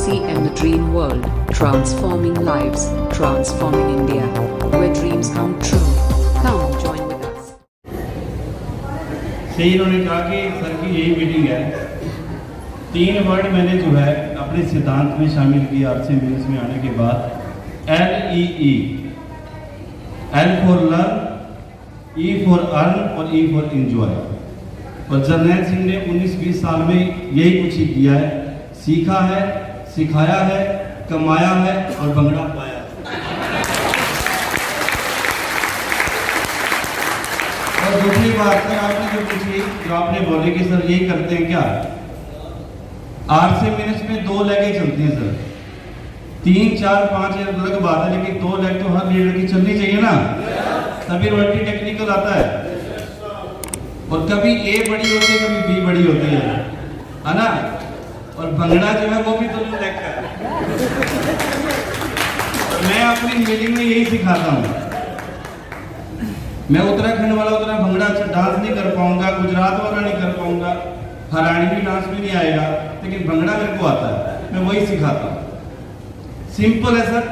RCM The Dream World, transforming lives, transforming India, where dreams come true. Come join with us. सही इन्होंने कहा कि sir की यही मीटिंग है। 3 वर्ड मैंने जो है अपने सिद्धांत में शामिल किया RCM बिजनेस में आने के बाद। LEE, L for learn, E for earn और E फॉर एंजॉय। और जर्नैल सिंह ने 19-20 साल में यही कुछ ही किया है, सीखा है, सिखाया है, कमाया है और भंगड़ा पाया। और दूसरी बात है, आपने जो पूछी, जो आपने बोले कि सर यही करते हैं क्या, RCM बिजनेस में 2 लेगें चलती हैं सर। 3, 4, 5 अलग बात है, लेकिन 2 लेग तो हर लीडर की चलनी चाहिए ना, तभी रॉयल्टी टेक्निकल आता है। और कभी A बड़ी होती है, कभी B बड़ी होती है ना। और भंगड़ा जो है वो भी दोनों लेग का है। और मैं अपनी मीटिंग में यही सिखाता हूँ। मैं उत्तराखंड वाला उतना भंगड़ा डांस नहीं कर पाऊंगा, गुजरात वाला नहीं कर पाऊंगा, हरियाणवी डांस भी नहीं आएगा, लेकिन भंगड़ा मेरे को आता है, मैं वही सिखाता हूँ। सिंपल है सर,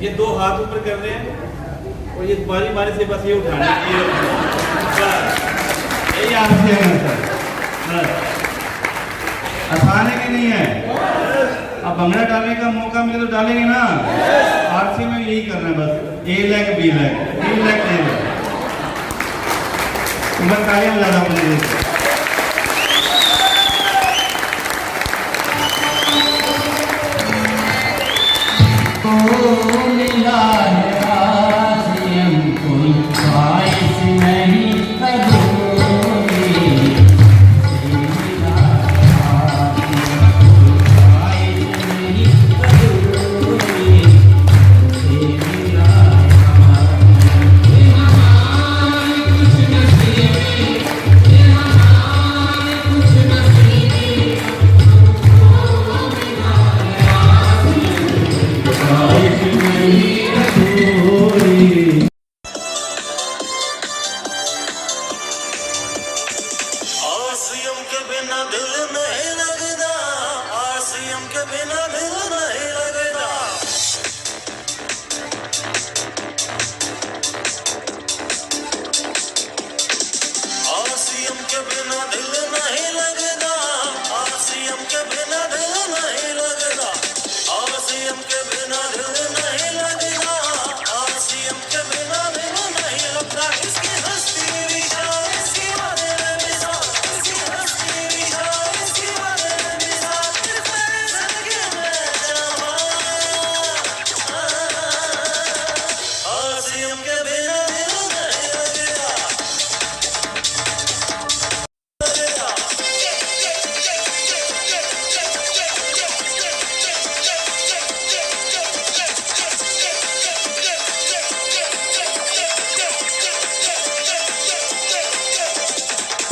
ये 2 हाथ ऊपर कर रहे हैं और ये बारी बारी से बस ये उठाना है, यही RCM है सर। आसान है कि नहीं है? अब भंगड़ा डालने का मौका मिले तो डालेंगे ना। RCM में यही करना है बस, A leg B leg, B leg A leg. मैं तालियां बजा रहा हूँ।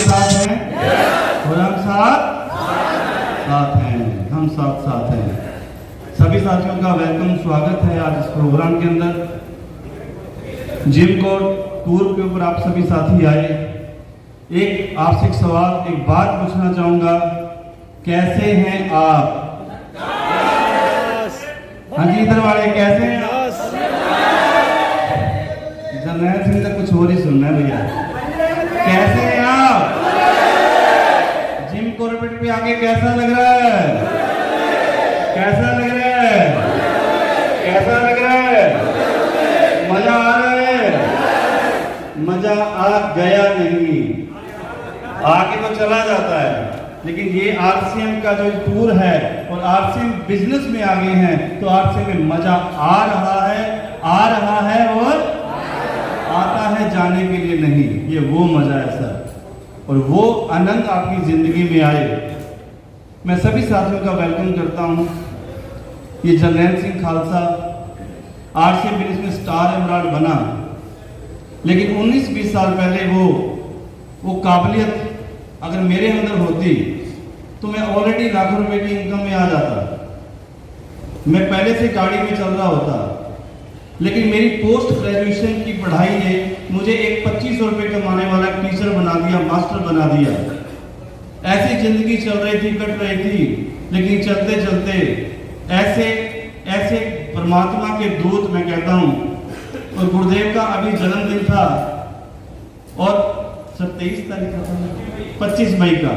साथ हैं और हम साथ हैं, हम साथ हैं। सभी साथियों का वेलकम, स्वागत है आज इस प्रोग्राम के अंदर। जिम कोड टूर के ऊपर आप सभी साथी आए। एक आपसे एक सवाल, एक बात पूछना चाहूंगा, कैसे हैं आप? हाँ जी, इधर वाले कैसे हैं आप? जर्नैल सिंह तो कुछ और ही सुनना है भैया। कैसे हैं आप? जिम कॉर्बेट पे आके कैसा लग रहा है? कैसा लग रहा है? कैसा लग रहा है? मजा आ रहा है? मजा आ गया नहीं, आगे तो चला जाता है, लेकिन ये RCM का जो टूर है और RCM बिजनेस में आगे हैं, तो RCM में मजा आ रहा है और आता है, जाने के लिए नहीं। ये वो मजा है सर, और वो आनंद आपकी जिंदगी में आए। मैं सभी साथियों का वेलकम करता हूं। ये जर्नैल सिंह खालसा RCM बिजनेस में स्टार एम्बराड बना, लेकिन 19-20 साल पहले वो काबिलियत अगर मेरे अंदर होती तो मैं ऑलरेडी लाखों रुपए की इनकम में आ जाता। मैं पहले से गाड़ी में चल रहा होता, लेकिन मेरी पोस्ट ग्रेजुएशन की पढ़ाई ने मुझे एक 2500 रुपए कमाने वाला टीचर बना दिया, मास्टर बना दिया। ऐसी जिंदगी चल रही थी, कट रही थी, लेकिन चलते चलते ऐसे ऐसे परमात्मा के दूत मैं कहता हूं। और गुरुदेव का अभी जन्मदिन था और सर 23 तारीख था, 25 मई का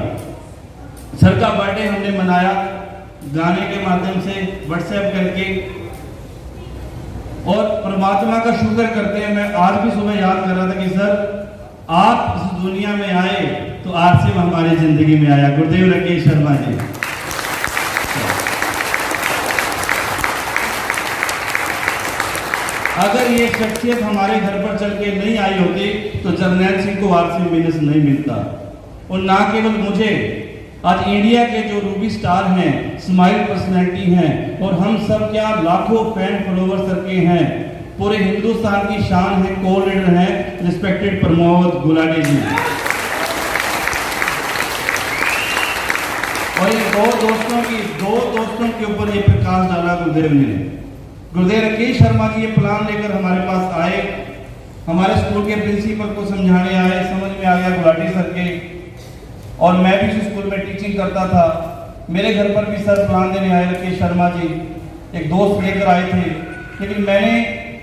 सर का बर्थडे हमने मनाया गाने के माध्यम से, व्हाट्सएप करके, और परमात्मा का शुक्र करते हैं। मैं आज भी सुबह याद कर रहा था कि सर आप इस दुनिया में आए तो आरसीएम हमारी जिंदगी में आया, गुरुदेव राकेश शर्मा जी। अगर ये शख्सियत हमारे घर पर चल के नहीं आई होती तो जरनैल सिंह को आरसीएम मिनस नहीं मिलता। और ना केवल मुझे, आज इंडिया के जो रूबी स्टार हैं, स्माइल पर्सनैलिटी हैं, और हम सब क्या लाखों फैन फॉलोवर्स सबके हैं, पूरे हिंदुस्तान की शान है, को लीडर हैं रिस्पेक्टेड प्रमोद गुलाटी जी। और इन दो दोस्तों के ऊपर ये प्रकाश डाला गुरुदेव ने। गुरुदेव राकेश शर्मा जी ये प्लान लेकर हमारे पास आए, हमारे स्कूल के प्रिंसिपल को समझाने आए, समझ में आ गया गुलाटी सर के, और मैं भी उस स्कूल में टीचिंग करता था। मेरे घर पर भी सर प्लान देने आए राकेश शर्मा जी, एक दोस्त लेकर आए थे, लेकिन मैंने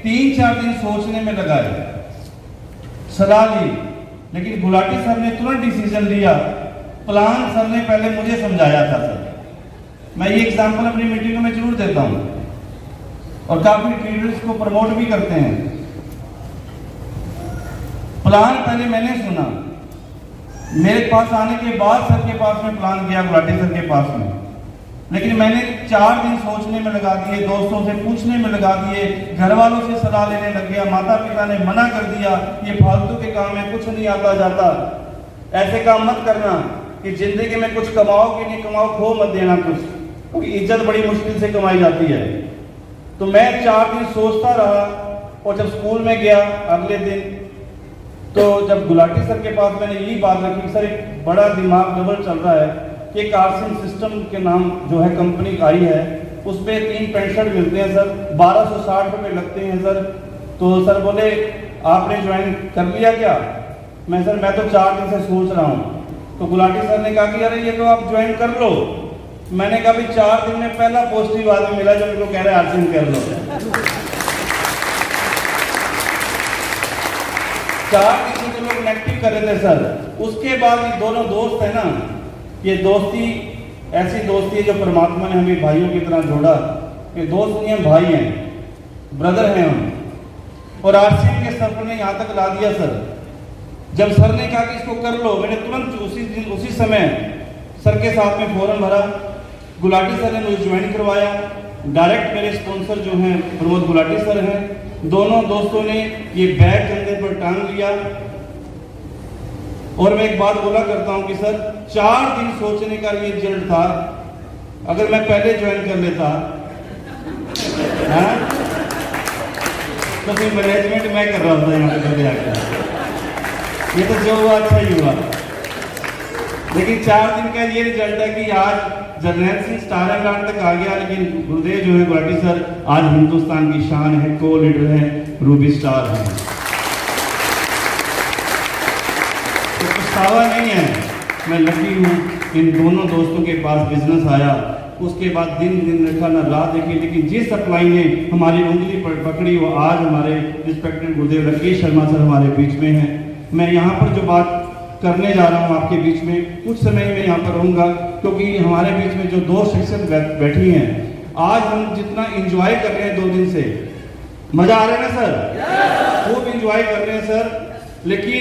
3-4 दिन सोचने में लगाए, सलाह ली, लेकिन गुलाटी सर ने तुरंत डिसीजन लिया। प्लान सर ने पहले मुझे समझाया था सर। मैं ये एग्जांपल अपनी मीटिंग में जरूर देता हूं और काफी लीडर्स को प्रमोट भी करते हैं। प्लान पहले मैंने सुना, मेरे पास आने के बाद सर के पास में प्लान किया, गुलाटी सर के पास में, लेकिन मैंने 4 दिन सोचने में लगा दिए, दोस्तों से पूछने में लगा दिए, घर वालों से सलाह लेने लग गया, माता पिता ने मना कर दिया, ये फालतू के काम है, कुछ नहीं आता जाता, ऐसे काम मत करना कि जिंदगी में कुछ कमाओ कि नहीं कमाओ, खो मत देना कुछ, क्योंकि इज्जत बड़ी मुश्किल से कमाई जाती है। तो मैं 4 दिन सोचता रहा, और जब स्कूल में गया अगले दिन, तो जब गुलाटी सर के पास मैंने यही बात रखी, सर एक बड़ा दिमाग डबल चल रहा है कि एक आरसीएम सिस्टम के नाम जो है कंपनी आई है, उस पर 3 पैंट शर्ट मिलते हैं सर, 1260 रुपये लगते हैं सर। तो सर बोले आपने ज्वाइन कर लिया क्या? मैं तो 4 दिन से सोच रहा हूँ। तो गुलाटी सर ने कहा कि अरे ये तो आप ज्वाइन कर लो। मैंने कहा भी 4 दिन में पहला पॉजिटिव आदमी मिला जो मेरे को कह रहा है आरसीएम कर लो। 4 दिन से तो लोग नेगेटिव कर रहे थे सर। उसके बाद ये दोनों दोस्त है ना, ये दोस्ती ऐसी दोस्ती है जो परमात्मा ने हमें भाइयों की तरह जोड़ा। ये दोस्त नहीं, हम भाई हैं, ब्रदर हैं हम। और आरसीएम के सफर ने यहाँ तक ला दिया सर। जब सर ने कहा कि इसको कर लो, मैंने तुरंत उसी समय सर के साथ में फॉर्म भरा। गुलाटी सर ने मुझे ज्वाइन करवाया। डायरेक्ट मेरे स्पॉन्सर जो हैं प्रमोद गुलाटी सर हैं। दोनों दोस्तों ने ये बैग कंधे पर टांग लिया। और मैं एक बात बोला करता हूं कि सर 4 दिन सोचने का ये रिजल्ट था। अगर मैं पहले ज्वाइन कर लेता तो फिर मैनेजमेंट मैं कर रहा था यहाँ पे। ये तो जो हुआ अच्छा ही हुआ। लेकिन 4 दिन का ये रिजल्ट है कि आज जरनैल सिंह स्टार ब्रांड तक आ गया। लेकिन गुरुदेव जो है गुलाटी सर आज हिंदुस्तान की शान है, को लीडर है, रूबी स्टार है। तो पछतावा नहीं है, मैं लकी हूँ। इन दोनों दोस्तों के पास बिजनेस आया, उसके बाद दिन रखा ना रात देखी, लेकिन जिस सप्लाई ने हमारी उंगली पर पकड़ी वो आज हमारे रिस्पेक्टेड गुरुदेव राकेश शर्मा सर हमारे बीच में हैं। मैं यहाँ पर जो बात करने जा रहा हूँ आपके बीच में, कुछ समय में यहाँ पर रहूँगा, क्योंकि हमारे बीच में जो 2 शख्सियत बैठी हैं, आज हम जितना इंजॉय कर रहे हैं 2 दिन से, मजा आ रहा है ना सर? खूब इंजॉय कर रहे हैं सर। लेकिन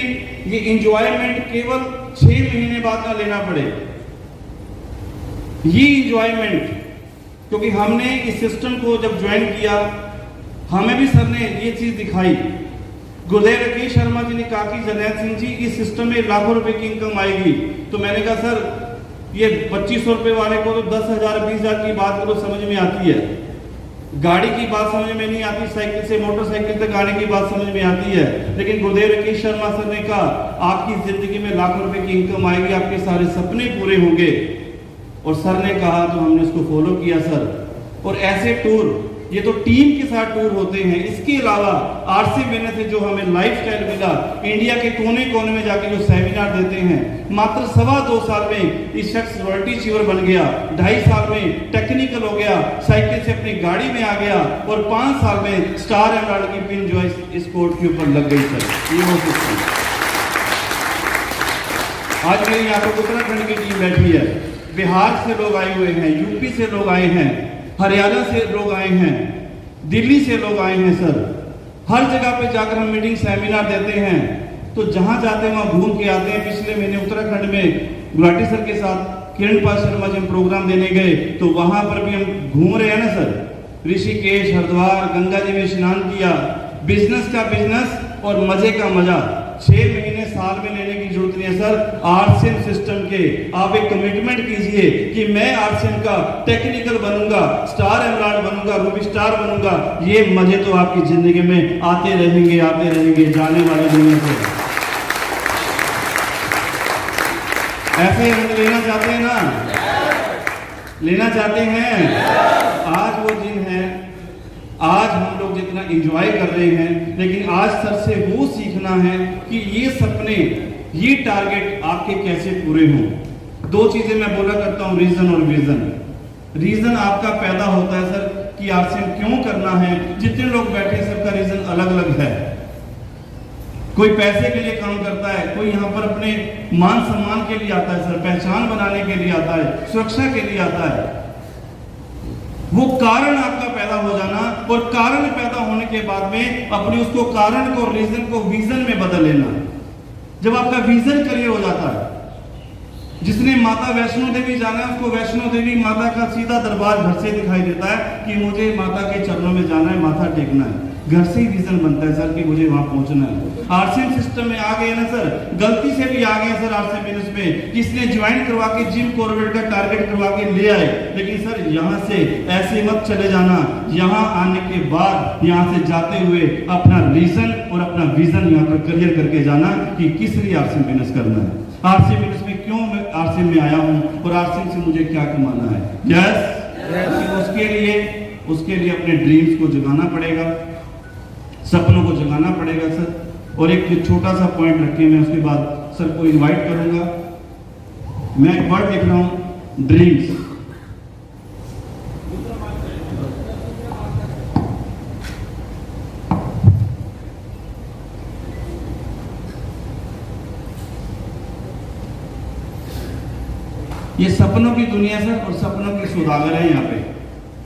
ये इंजॉयमेंट केवल 6 महीने बाद ना लेना पड़े। ये इंजॉयमेंट, क्योंकि हमने इस सिस्टम को जब ज्वाइन किया, हमें भी सर ने ये चीज दिखाई। गुरुदेव राकेश शर्मा जी ने कहा कि जरनैल सिंह जी इस सिस्टम में लाखों रुपए की इनकम आएगी। तो मैंने कहा सर ये 2500 रुपए वाले को तो 10,000 20,000 की बात को तो समझ में आती है, गाड़ी की बात समझ में नहीं आती, साइकिल से मोटरसाइकिल तक आने की बात समझ में आती है। लेकिन गुरुदेव राकेश शर्मा सर ने कहा आपकी जिंदगी में लाखों रुपए की इनकम आएगी, आपके सारे सपने पूरे होंगे। और सर ने कहा तो हमने उसको फॉलो किया सर। और ऐसे टूर ये तो टीम के साथ टूर होते हैं। इसके अलावा आरसी मिलने से जो हमें लाइफस्टाइल मिला, इंडिया के कोने कोने में जाके जो सेमिनार देते हैं, मात्र 2.25 साल में इस शख्स रॉयल्टी अचीवर बन गया, 2.5 साल में टेक्निकल हो गया, साइकिल से अपनी गाड़ी में आ गया, और 5 साल में स्टार एमराल्ड की पिन जो है इस कोर्ट के ऊपर लग गई। सर ये हो सकता है। आज मेरी यहाँ पर उत्तराखंड की टीम बैठी है, बिहार से लोग आए हुए हैं, यूपी से लोग आए हैं, हरियाणा से लोग आए हैं, दिल्ली से लोग आए हैं। सर हर जगह पे जाकर हम मीटिंग सेमिनार देते हैं, तो जहां जाते हैं वहां घूम के आते हैं। पिछले महीने उत्तराखंड में गुलाटी सर के साथ किरण पाल शर्मा जी हम प्रोग्राम देने गए, तो वहां पर भी हम घूम रहे हैं ना सर। ऋषिकेश, हरिद्वार, गंगा जी में स्नान किया। बिजनेस का बिजनेस और मजे का मजा 6 महीने साल में लेने की जरूरत नहीं है सर। आरसीएम सिस्टम के आप एक कमिटमेंट कीजिए कि मैं आरसीएम का टेक्निकल बनूंगा, स्टार एमराल्ड बनूंगा, रूबी स्टार बनूंगा। ये मजे तो आपकी जिंदगी में आते रहेंगे जाने वाले दुनिया से। ऐसे रंग लेना चाहते हैं ना, लेना चाहते हैं। आज वो दिन है, आज हम लोग जितना एंजॉय कर रहे हैं, लेकिन आज सर से वो सीखना है कि ये सपने, ये टारगेट आपके कैसे पूरे हों। 2 चीजें मैं बोला करता हूं, रीजन और विजन। रीजन आपका पैदा होता है सर कि आरसीएम क्यों करना है। जितने लोग बैठे सबका रीजन अलग अलग है। कोई पैसे के लिए काम करता है, कोई यहाँ पर अपने मान सम्मान के लिए आता है सर, पहचान बनाने के लिए आता है, सुरक्षा के लिए आता है। वो कारण आपका पैदा हो जाना, और कारण पैदा होने के बाद में अपने उसको कारण को, रीजन को विजन में बदल लेना। जब आपका विजन क्लियर हो जाता है, जिसने माता वैष्णो देवी जाना है उसको वैष्णो देवी माता का सीधा दरबार घर से दिखाई देता है कि मुझे माता के चरणों में जाना है, माथा टेकना है। घर से ही विजन बनता है सर कि मुझे वहां पहुंचना है। आरसीएम सिस्टम में आ गए ना सर, गलती से भी आ गए सर आरसीएम बिजनेस में, किसने ज्वाइन करवा के जिम कॉर्बेट का टारगेट करवा के ले आए। लेकिन सर यहाँ से ऐसे मत चले जाना, यहाँ आने के बाद, यहाँ से जाते हुए अपना रीजन और अपना विजन यहाँ पर क्लियर करके जाना कि किस लिए आरसीएम बिजनेस करना है, आरसीएम बिजनेस में क्यों मैं आरसीएम में आया हूँ, और आरसीएम से मुझे क्या कमाना है। यस, उसके लिए अपने ड्रीम्स को जगाना पड़ेगा, सपनों को जगाना पड़ेगा सर। और एक छोटा सा पॉइंट रखिए, मैं उसके बाद सर को इनवाइट करूंगा। मैं एक वर्ड लिख रहा हूं, ड्रीम्स। ये सपनों की दुनिया सर, और सपनों के सौदागर हैं यहाँ पे,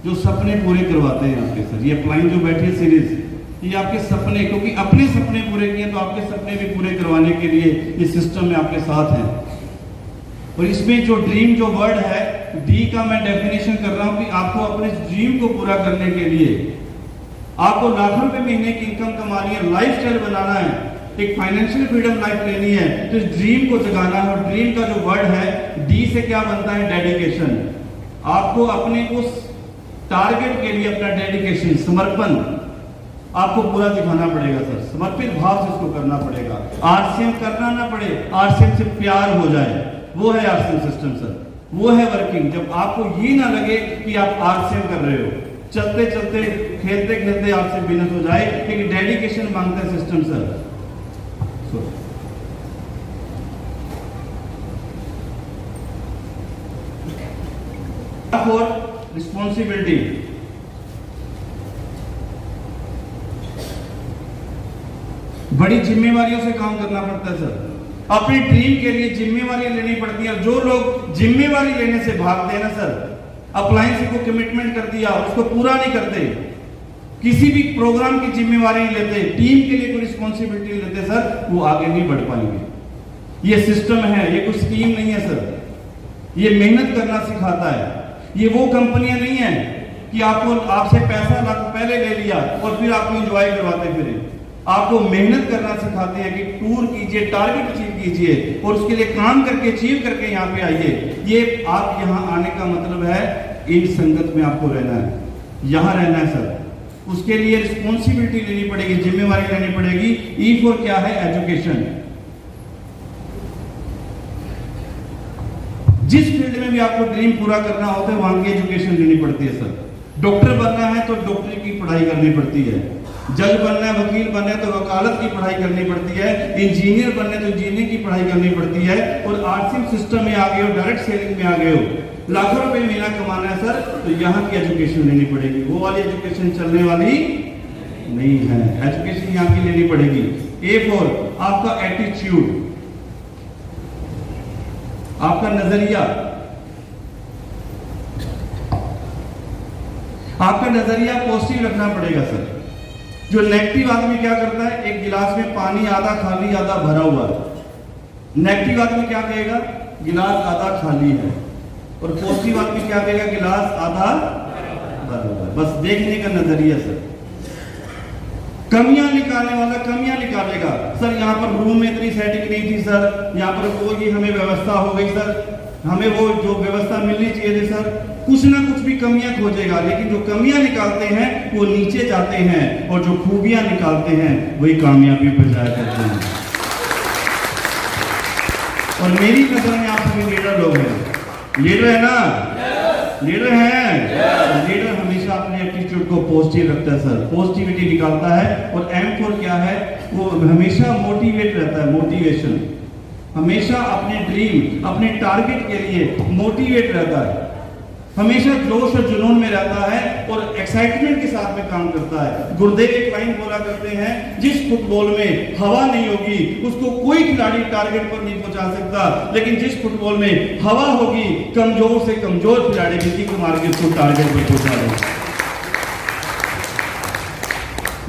जो सपने पूरे करवाते हैं आपके सर। ये अपलाइन जो बैठी है सीरीज, ये आपके सपने, क्योंकि अपने सपने पूरे किए तो आपके सपने भी पूरे करवाने के लिए इस सिस्टम में आपके साथ है। और इसमें जो ड्रीम जो वर्ड है, डी का मैं डेफिनेशन कर रहा हूं कि आपको अपने ड्रीम को पूरा करने के लिए आपको लाखों रुपए महीने की इनकम कमानी है, लाइफस्टाइल बनाना है, एक फाइनेंशियल फ्रीडम लाइफ लेनी है, तो इस ड्रीम को जगाना है। और ड्रीम का जो वर्ड है, डी से क्या बनता है, डेडिकेशन। आपको अपने उस टारगेट के लिए अपना डेडिकेशन, समर्पण आपको पूरा दिखाना पड़ेगा सर। समर्पित भाव से इसको करना पड़ेगा। आरसीएम करना ना पड़े, आरसीएम से प्यार हो जाए, वो है आरसीएम सिस्टम सर, वो है वर्किंग। जब आपको ये ना लगे कि आप आरसीएम कर रहे हो, चलते चलते खेलते खेलते आपसे बिजनेस हो जाए, लेकिन डेडिकेशन मांगता है सिस्टम सर। फॉर रिस्पॉन्सिबिलिटी, बड़ी जिम्मेवारियों से काम करना पड़ता है सर। अपनी ड्रीम के लिए जिम्मेवारियां लेनी पड़ती है। जो लोग जिम्मेवारी लेने से भागते हैं ना सर, अप्लायंस को कमिटमेंट कर दिया, उसको पूरा नहीं करते, किसी भी प्रोग्राम की जिम्मेवारी नहीं लेते, टीम के लिए कोई रिस्पॉन्सिबिलिटी नहीं लेते सर, वो आगे नहीं बढ़ पाएंगे। ये सिस्टम है, ये कोई स्कीम नहीं है सर, ये मेहनत करना सिखाता है। ये वो कंपनियां नहीं है कि आपको आपसे पैसा लाख पहले ले लिया और फिर आपको एंजॉय करवाते फिरे। आपको मेहनत करना सिखाते हैं कि टूर कीजिए, टारगेट अचीव कीजिए, और उसके लिए काम करके अचीव करके यहाँ पे आइए। ये आप यहाँ आने का मतलब है इन संगत में आपको रहना है, यहाँ रहना है सर। उसके लिए रिस्पॉन्सिबिलिटी लेनी पड़ेगी, जिम्मेवारी लेनी पड़ेगी। ई फॉर क्या है, एजुकेशन। जिस फील्ड में भी आपको ड्रीम पूरा करना होता है वहां की एजुकेशन लेनी पड़ती है सर। डॉक्टर बनना है तो डॉक्टरी की पढ़ाई करनी पड़ती है, जज बनना है, वकील बनना है तो वकालत की पढ़ाई करनी पड़ती है, इंजीनियर बनना है तो इंजीनियरिंग की पढ़ाई करनी पड़ती है। और आरसीएम सिस्टम में आ गए हो, डायरेक्ट सेलिंग में आ गए हो, लाखों रुपए महीना कमाना है सर, तो यहाँ की एजुकेशन लेनी पड़ेगी। वो वाली एजुकेशन चलने वाली नहीं है, एजुकेशन यहाँ की लेनी पड़ेगी। A4 आपका एटीट्यूड, आपका नजरिया, आपका नजरिया पॉजिटिव रखना पड़ेगा सर। जो नेगेटिव आदमी क्या करता है, एक गिलास में पानी आधा खाली आधा भरा हुआ है। नेगेटिव आदमी क्या कहेगा, गिलास आधा खाली है, और पॉजिटिव आदमी क्या कहेगा, गिलास आधा भरा हुआ है। बस देखने का नजरिया सर। कमियां निकालने वाला कमियां निकालेगा सर। यहाँ पर रूम में इतनी सेटिंग नहीं थी सर, यहाँ पर कोई हमें व्यवस्था हो गई सर, हमें वो जो व्यवस्था मिलनी चाहिए थी सर, कुछ ना कुछ भी कमियां खोजेगा। लेकिन जो कमियां निकालते हैं वो नीचे जाते हैं, और जो खूबियां निकालते हैं वही कामयाबी पर जाया करते हैं। और मेरी नजर में आप सभी लीडर लोग हैं, लीडर है ना, लीडर है। लीडर हमेशा अपने एटीट्यूड को पॉजिटिव रखता है सर, पॉजिटिविटी निकालता है। और M4 क्या है, वो हमेशा मोटिवेट रहता है, मोटिवेशन, हमेशा अपने ड्रीम अपने टारगेट के लिए मोटिवेट रहता है, हमेशा जोश और जुनून में रहता है, और एक्साइटमेंट के साथ में काम करता है। गुरुदेव एक लाइन बोला करते हैं, जिस फुटबॉल में हवा नहीं होगी उसको कोई खिलाड़ी टारगेट पर नहीं पहुंचा सकता, लेकिन जिस फुटबॉल में हवा होगी कमजोर से कमजोर खिलाड़ी भी किक मार के उसको टारगेट पर पहुंचा देगा।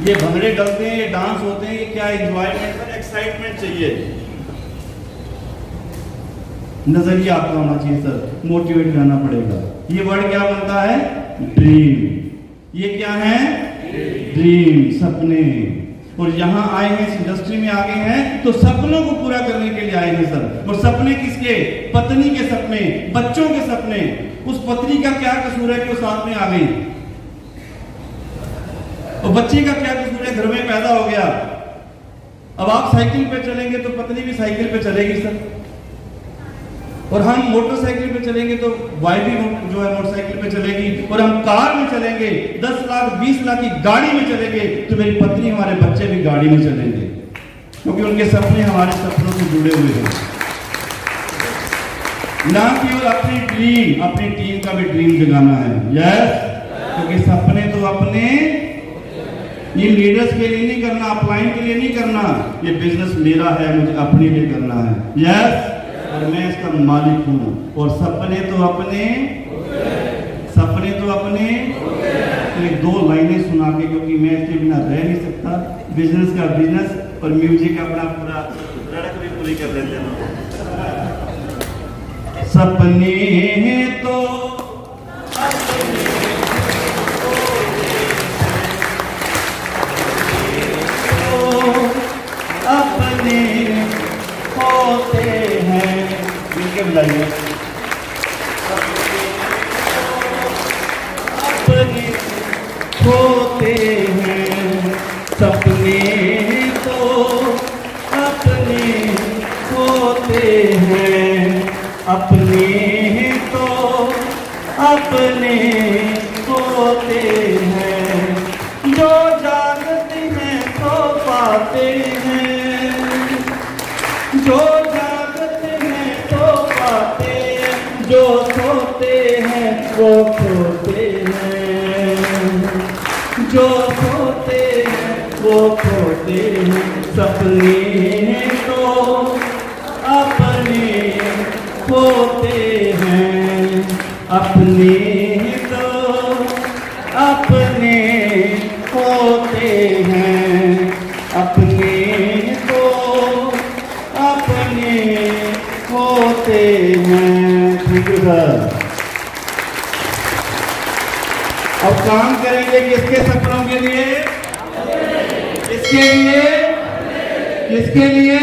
ये भंगड़े डलते हैं, ये डांस होते हैं, ये क्या एंजॉयमेंट है, एक्साइटमेंट चाहिए। नजरिया आपका होना चाहिए सर, मोटिवेट रहना पड़ेगा। ये वर्ड क्या बनता है, ड्रीम। ये क्या है, ड्रीम, सपने। और यहाँ आए हैं, इस इंडस्ट्री में आ गए हैं तो सपनों को पूरा करने के लिए आए हैं सर। और सपने किसके, पत्नी के सपने, बच्चों के सपने। उस पत्नी का क्या कसूर है कि वो साथ में आ गई, और बच्चे का क्या कसूर है, घर में पैदा हो गया। अब आप साइकिल पे चलेंगे तो पत्नी भी साइकिल पे चलेगी सर, और हम मोटरसाइकिल पे चलेंगे तो वाइफ भी जो है मोटरसाइकिल पे चलेगी, और हम कार में चलेंगे, 10 लाख 20 लाख की गाड़ी में चलेंगे तो मेरी पत्नी हमारे बच्चे भी गाड़ी में चलेंगे, क्योंकि उनके सपने हमारे सपनों से जुड़े हुए हैं। ना केवल अपनी ड्रीम, अपनी टीम का भी ड्रीम जगाना है। यस, क्योंकि सपने तो अपने, ये लीडर्स के लिए नहीं करना, अपलाइन के लिए नहीं करना, ये बिजनेस मेरा है, मुझे अपने लिए करना है। यस, और मैं इसका मालिक हूं। और सपने तो अपने, सपने तो अपने। तो एक 2 लाइनें सुना के, क्योंकि मैं इसके बिना रह नहीं सकता। बिजनेस का बिजनेस और म्यूजिक का अपना पूरा रड़क भी पूरी कर लेते हैं। सपने तो अपने होते हैं, मिलके बुलाइए। अपने होते हैं, सपने तो अपने होते हैं, अपने तो अपने होते हैं, जो जागते हैं तो पाते हैं, जो जागते हैं तो पाते हैं, जो सोते हैं वो खोते हैं, जो सोते हैं वो खोते हैं। सपने तो अपने होते हैं, अपने तो अपने होते हैं, अपने तो अपने होते हैं। ठीक है सर। अब काम करेंगे किसके सपनों के लिए, किसके लिए, किसके लिए,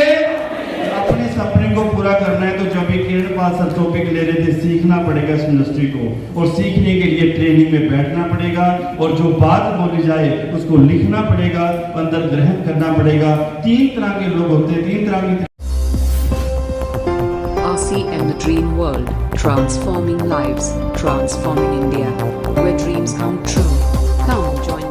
अपने सपने को पूरा करना है। तो जब भी किरण पाल सर टॉपिक ले रहे थे, सीखना पड़ेगा इस इंडस्ट्री को, और सीखने के लिए ट्रेनिंग में बैठना पड़ेगा, और जो बात बोली जाए उसको लिखना पड़ेगा, अंदर ग्रहण करना पड़ेगा। 3 तरह के लोग होते हैं, 3 तरह की। RCM, the Dream World, transforming lives, transforming India. With where dreams come true. Come join